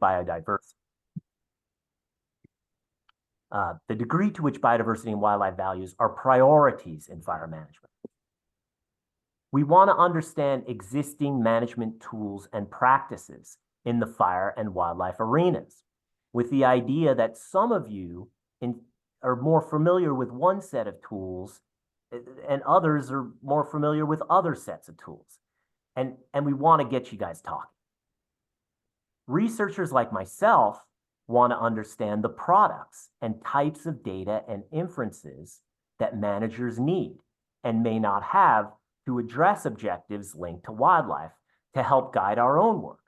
biodiversity. The degree to which biodiversity and wildlife values are priorities in fire management. We want to understand existing management tools and practices in the fire and wildlife arenas, with the idea that some of you are more familiar with one set of tools and others are more familiar with other sets of tools. And we want to get you guys talking. Researchers like myself want to understand the products and types of data and inferences that managers need and may not have to address objectives linked to wildlife to help guide our own work.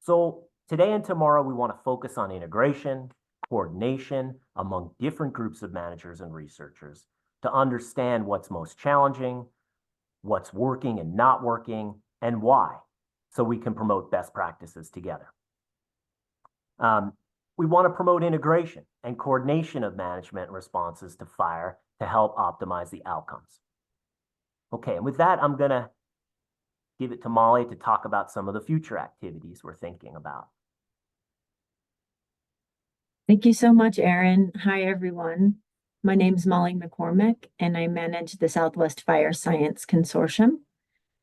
So today and tomorrow, we want to focus on integration, coordination among different groups of managers and researchers to understand what's most challenging, what's working and not working, and why, so we can promote best practices together. We want to promote integration and coordination of management responses to fire to help optimize the outcomes. Okay, and with that, I'm going to give it to Molly to talk about some of the future activities we're thinking about. Thank you so much, Aaron. Hi, everyone. My name is Molly McCormick, and I manage the Southwest Fire Science Consortium.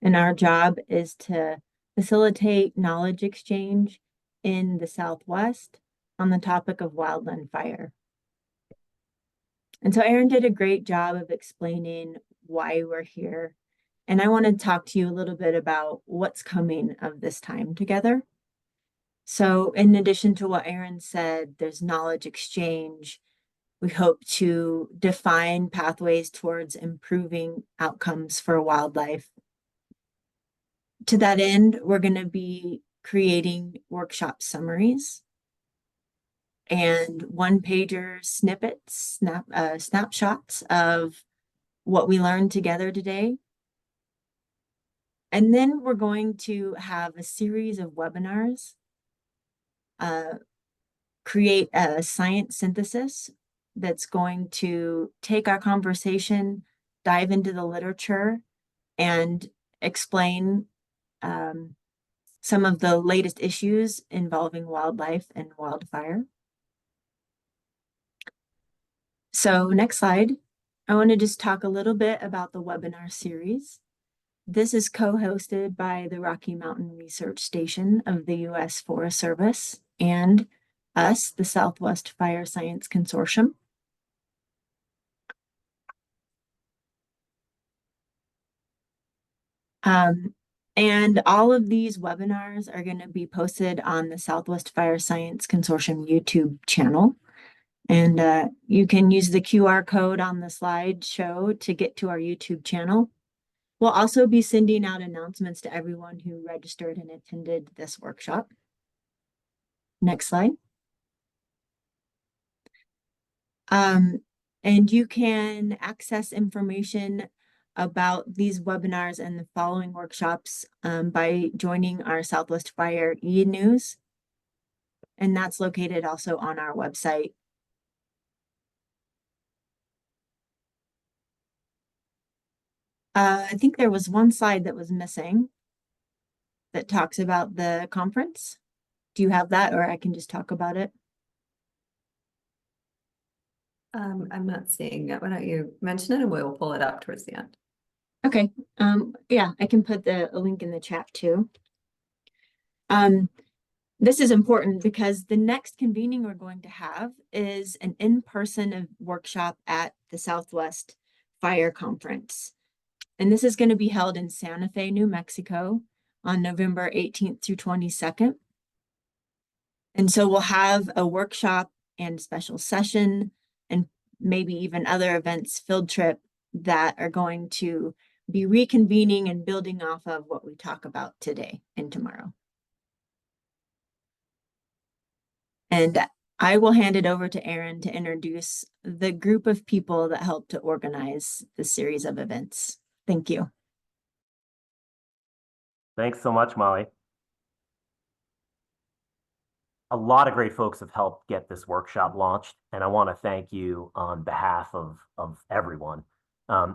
And our job is to facilitate knowledge exchange in the Southwest on the topic of wildland fire. And so Aaron did a great job of explaining why we're here. And I want to talk to you a little bit about what's coming of this time together. So in addition to what Aaron said, there's knowledge exchange. We hope to define pathways towards improving outcomes for wildlife. To that end, we're going to be creating workshop summaries and one-pager snippets, snapshots of what we learned together today. And then we're going to have a series of webinars, create a science synthesis that's going to take our conversation, dive into the literature, and explain some of the latest issues involving wildlife and wildfire. So next slide, I want to just talk a little bit about the webinar series. This is co-hosted by the Rocky Mountain Research Station of the U.S. Forest Service and us, the Southwest Fire Science Consortium. And all of these webinars are going to be posted on the Southwest Fire Science Consortium YouTube channel. And you can use the QR code on the slideshow to get to our YouTube channel. We'll also be sending out announcements to everyone who registered and attended this workshop. Next slide. And you can access information about these webinars and the following workshops by joining our Southwest Fire e-news. And that's located also on our website. I think there was one slide that was missing that talks about the conference. Do you have that, or I can just talk about it? I'm not seeing it. Why don't you mention it and we'll pull it up towards the end. Okay. Yeah, I can put a link in the chat too. This is important because the next convening we're going to have is an in-person workshop at the Southwest Fire Conference. And this is going to be held in Santa Fe, New Mexico on November 18th through 22nd. And so we'll have a workshop and special session and maybe even other events, field trip, that are going to be reconvening and building off of what we talk about today and tomorrow. And I will hand it over to Aaron to introduce the group of people that helped to organize this series of events. Thank you. Thanks so much, Molly. A lot of great folks have helped get this workshop launched, and I want to thank you on behalf of everyone.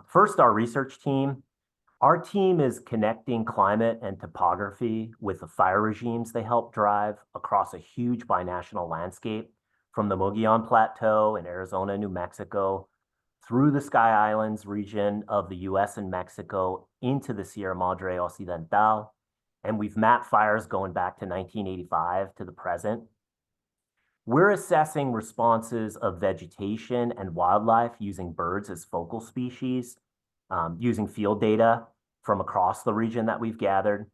First, our research team. Our team is connecting climate and topography with the fire regimes they help drive across a huge binational landscape from the Mogollon Plateau in Arizona, New Mexico, through the Sky Islands region of the US and Mexico into the Sierra Madre Occidental. And we've mapped fires going back to 1985 to the present. We're assessing responses of vegetation and wildlife using birds as focal species, using field data from across the region that we've gathered.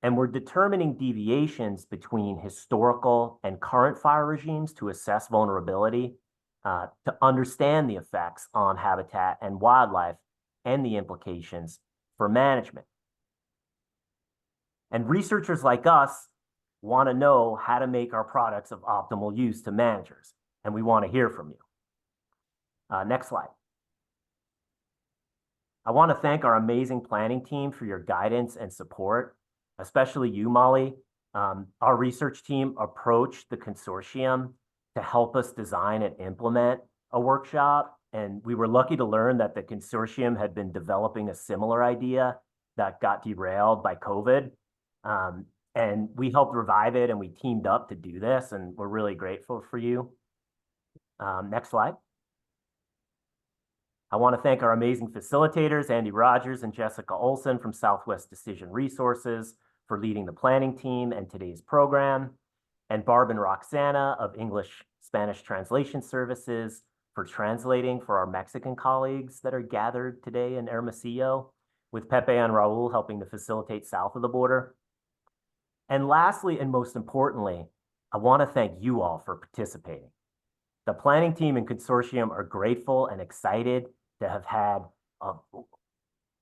And we're determining deviations between historical and current fire regimes to assess vulnerability, to understand the effects on habitat and wildlife and the implications for management. And researchers like us want to know how to make our products of optimal use to managers, and we want to hear from you. Next slide. I want to thank our amazing planning team for your guidance and support, especially you, Molly. Our research team approached the consortium to help us design and implement a workshop, and we were lucky to learn that the consortium had been developing a similar idea that got derailed by COVID. And we helped revive it, and we teamed up to do this, and we're really grateful for you. Next slide. I want to thank our amazing facilitators, Andy Rogers and Jessica Olson from Southwest Decision Resources for leading the planning team and today's program, and Barb and Roxana of English Spanish Translation Services for translating for our Mexican colleagues that are gathered today in Hermosillo, with Pepe and Raul helping to facilitate south of the border. And lastly, and most importantly, I want to thank you all for participating. The planning team and consortium are grateful and excited to have had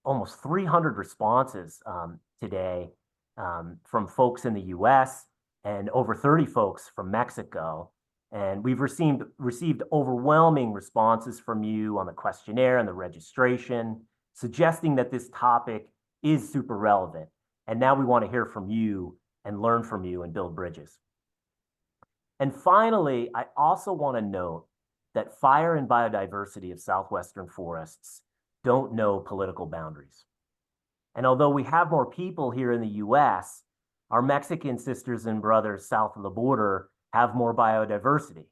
almost 300 responses today from folks in the US and over 30 folks from Mexico. And we've received overwhelming responses from you on the questionnaire and the registration, suggesting that this topic is super relevant. And now we want to hear from you and learn from you and build bridges. And finally, I also want to note that fire and biodiversity of southwestern forests don't know political boundaries. And although we have more people here in the US, our Mexican sisters and brothers south of the border have more biodiversity.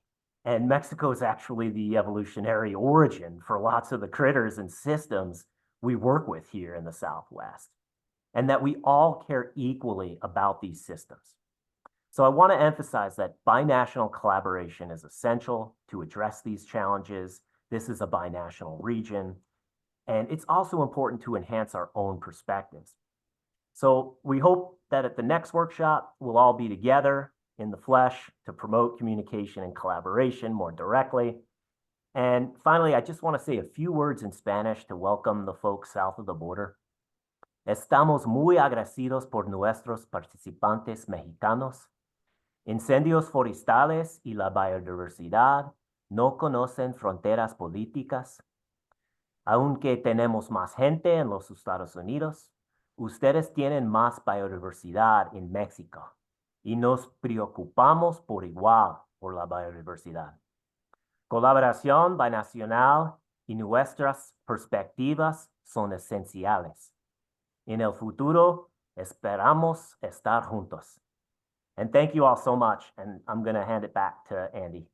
And Mexico is actually the evolutionary origin for lots of the critters and systems we work with here in the Southwest, and that we all care equally about these systems. So I want to emphasize that binational collaboration is essential to address these challenges. This is a binational region, and it's also important to enhance our own perspectives. So we hope that at the next workshop, we'll all be together in the flesh to promote communication and collaboration more directly. And finally, I just want to say a few words in Spanish to welcome the folks south of the border. Estamos muy agradecidos por nuestros participantes mexicanos. Incendios forestales y la biodiversidad no conocen fronteras políticas. Aunque tenemos más gente en los Estados Unidos, ustedes tienen más biodiversidad en México y nos preocupamos por igual por la biodiversidad. Colaboración binacional y nuestras perspectivas son esenciales. En el futuro, esperamos estar juntos. And thank you all so much. And I'm going to hand it back to Andy.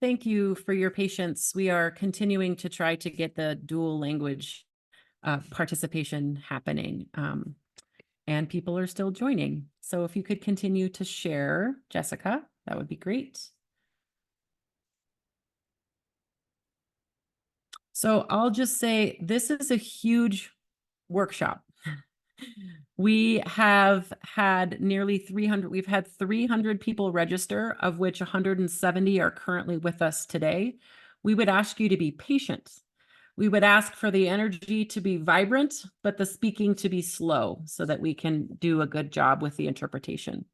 Thank you for your patience. We are continuing to try to get the dual language participation happening. And people are still joining. So if you could continue to share, Jessica, that would be great. So I'll just say this is a huge workshop. We have had nearly 300, we've had 300 people register, of which 170 are currently with us today. We would ask you to be patient. We would ask for the energy to be vibrant, but the speaking to be slow so that we can do a good job with the interpretation.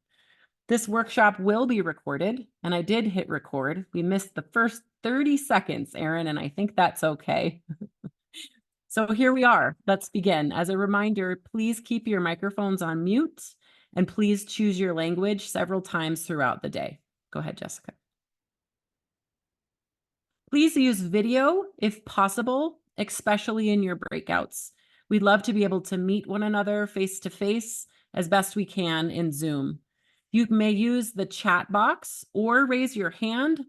This workshop will be recorded, and I did hit record. We missed the first 30 seconds, Erin, and I think that's okay. So here we are. Let's begin. As a reminder, please keep your microphones on mute, and please choose your language several times throughout the day. Go ahead, Jessica. Please use video if possible, especially in your breakouts. We'd love to be able to meet one another face to face as best we can in Zoom. You may use the chat box or raise your hand.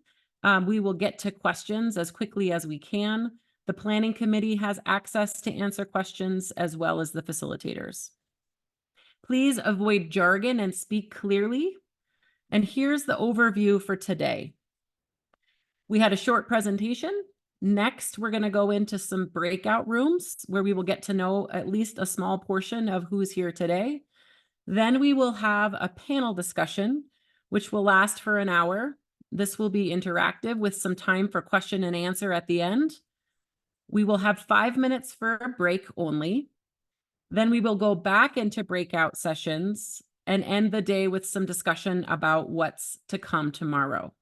We will get to questions as quickly as we can. The planning committee has access to answer questions as well as the facilitators. Please avoid jargon and speak clearly. And here's the overview for today. We had a short presentation. Next, we're going to go into some breakout rooms where we will get to know at least a small portion of who's here today. Then we will have a panel discussion, which will last for an hour. This will be interactive with some time for question and answer at the end. We will have 5 minutes for a break only. Then we will go back into breakout sessions and end the day with some discussion about what's to come tomorrow.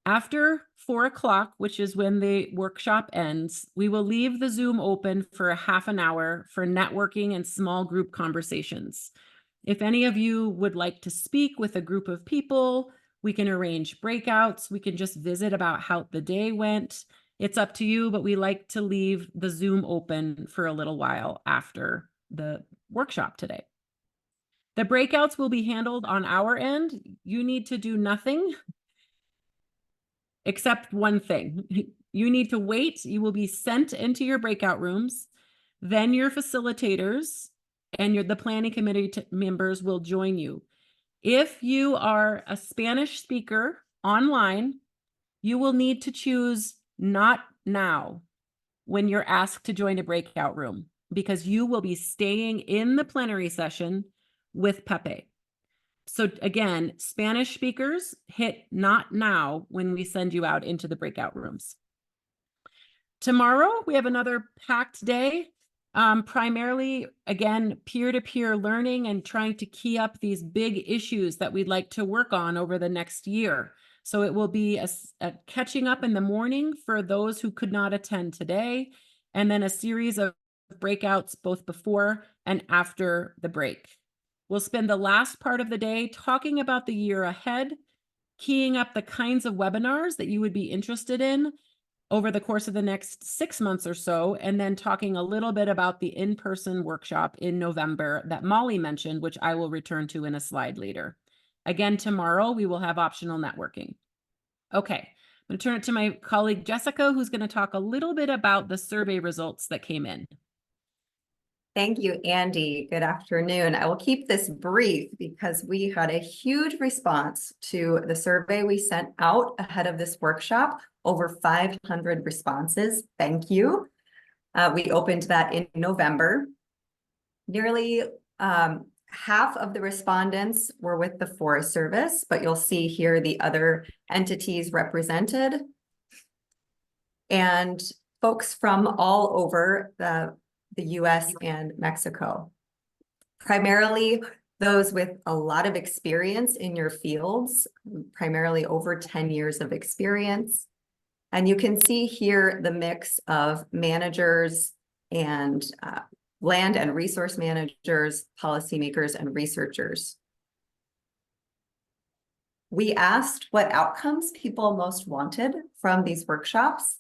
After 4 o'clock, which is when the workshop ends, we will leave the Zoom open for a half an hour for networking and small group conversations. If any of you would like to speak with a group of people, we can arrange breakouts. We can just visit about how the day went. It's up to you, but we like to leave the Zoom open for a little while after the workshop today. The breakouts will be handled on our end. You need to do nothing except one thing. You need to wait. You will be sent into your breakout rooms. Then your facilitators and the planning committee members will join you. If you are a Spanish speaker online, you will need to choose not now when you're asked to join a breakout room, because you will be staying in the plenary session with Pepe. So again, Spanish speakers, hit not now when we send you out into the breakout rooms. Tomorrow, we have another packed day, primarily, again, peer-to-peer learning and trying to key up these big issues that we'd like to work on over the next year. So it will be a catching up in the morning for those who could not attend today, and then a series of breakouts both before and after the break. We'll spend the last part of the day talking about the year ahead, keying up the kinds of webinars that you would be interested in over the course of the next 6 months or so, and then talking a little bit about the in-person workshop in November that Molly mentioned, which I will return to in a slide later. Again, tomorrow we will have optional networking. Okay, I'm going to turn it to my colleague Jessica, who's going to talk a little bit about the survey results that came in. Thank you, Andy. Good afternoon. I will keep this brief because we had a huge response to the survey we sent out ahead of this workshop. Over 500 responses. Thank you. We opened that in November. Nearly half of the respondents were with the Forest Service, but you'll see here the other entities represented. And folks from all over the US and Mexico. Primarily those with a lot of experience in your fields, primarily over 10 years of experience. And you can see here the mix of managers and land and resource managers, policymakers, and researchers. We asked what outcomes people most wanted from these workshops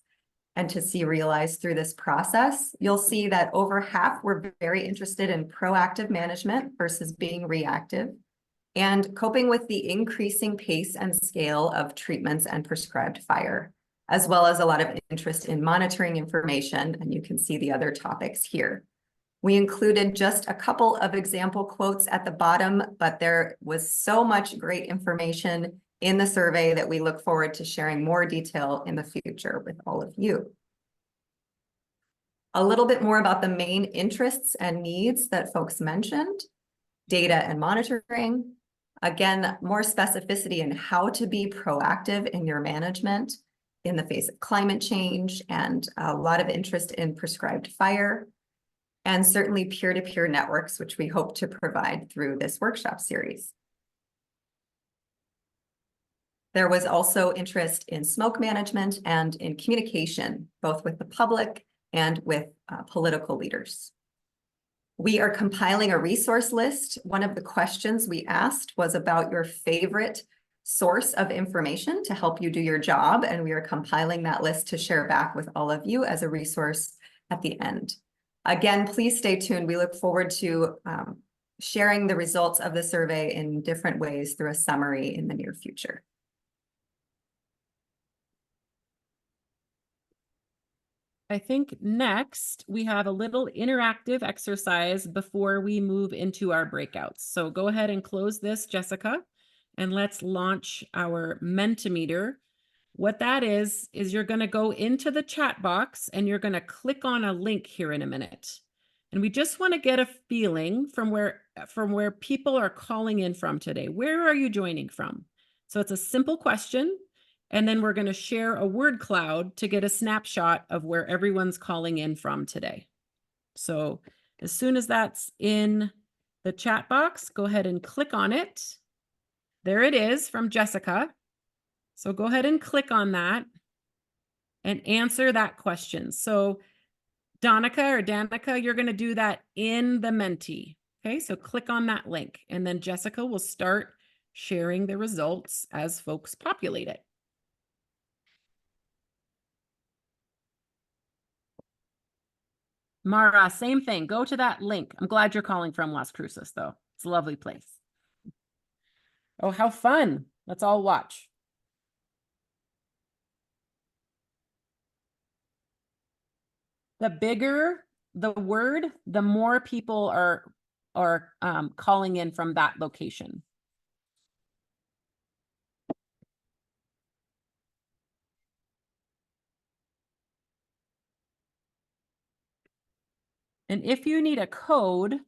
and to see realized through this process. You'll see that over half were very interested in proactive management versus being reactive, and coping with the increasing pace and scale of treatments and prescribed fire, as well as a lot of interest in monitoring information, and you can see the other topics here. We included just a couple of example quotes at the bottom, but there was so much great information in the survey that we look forward to sharing more detail in the future with all of you. A little bit more about the main interests and needs that folks mentioned: data and monitoring. Again, more specificity in how to be proactive in your management in the face of climate change, and a lot of interest in prescribed fire, and certainly peer-to-peer networks, which we hope to provide through this workshop series. There was also interest in smoke management and in communication, both with the public and with political leaders. We are compiling a resource list. One of the questions we asked was about your favorite source of information to help you do your job, and we are compiling that list to share back with all of you as a resource at the end. Again, please stay tuned. We look forward to sharing the results of the survey in different ways through a summary in the near future. I think next we have a little interactive exercise before we move into our breakouts. So go ahead and close this, Jessica, and let's launch our Mentimeter. What that is you're going to go into the chat box and you're going to click on a link here in a minute. And we just want to get a feeling from where people are calling in from today. Where are you joining from? So it's a simple question. And then we're going to share a word cloud to get a snapshot of where everyone's calling in from today. So as soon as that's in the chat box, go ahead and click on it. There it is from Jessica. So go ahead and click on that and answer that question. So Danica, you're going to do that in the Menti. Okay, so click on that link and then Jessica will start sharing the results as folks populate it. Mara, same thing. Go to that link. I'm glad you're calling from Las Cruces, though. It's a lovely place. Oh, how fun. Let's all watch. The bigger the word, the more people are calling in from that location. And if you need a code,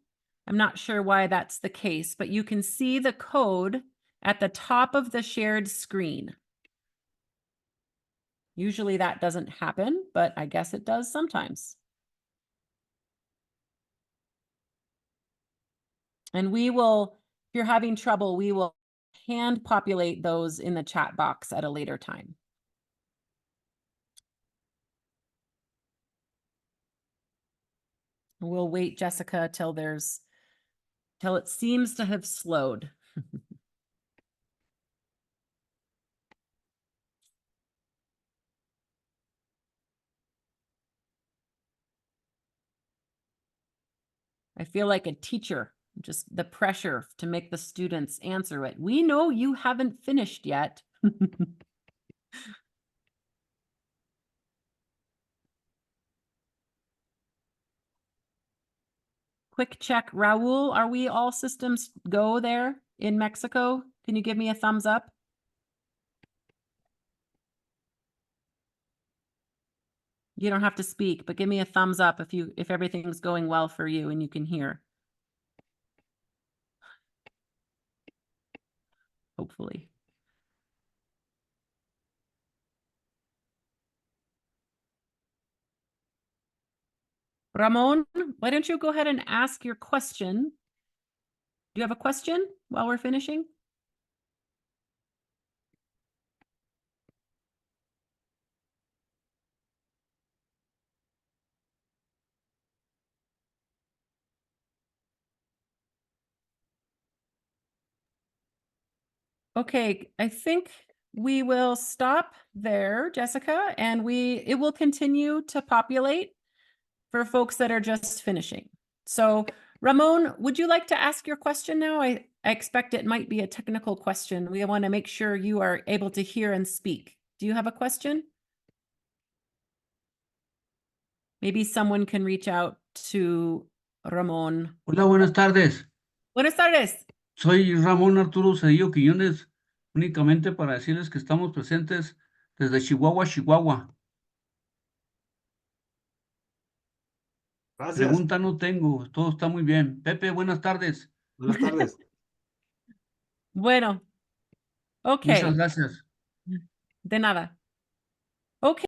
I'm not sure why that's the case, but you can see the code at the top of the shared screen. Usually that doesn't happen, but I guess it does sometimes. And we will, if you're having trouble, we will hand populate those in the chat box at a later time. We'll wait, Jessica, till it seems to have slowed. I feel like a teacher, just the pressure to make the students answer it. We know you haven't finished yet. Quick check, Raul, are we all systems go there in Mexico? Can you give me a thumbs up? You don't have to speak, but give me a thumbs up if everything's going well for you and you can hear. Hopefully. Ramon, why don't you go ahead and ask your question? Do you have a question while we're finishing? Okay, I think we will stop there, Jessica, and it will continue to populate for folks that are just finishing. So Ramon, would you like to ask your question now? I expect it might be a technical question. We want to make sure you are able to hear and speak. Do you have a question? Maybe someone can reach out to Ramon. Hola, buenas tardes. Buenas tardes. Soy Ramón Arturo Cedillo Quiñones, únicamente para decirles que estamos presentes desde Chihuahua, Chihuahua. Gracias. Pregunta no tengo, todo está muy bien. Pepe, buenas tardes. Buenas tardes. Bueno, ok. Muchas gracias. De nada. Ok.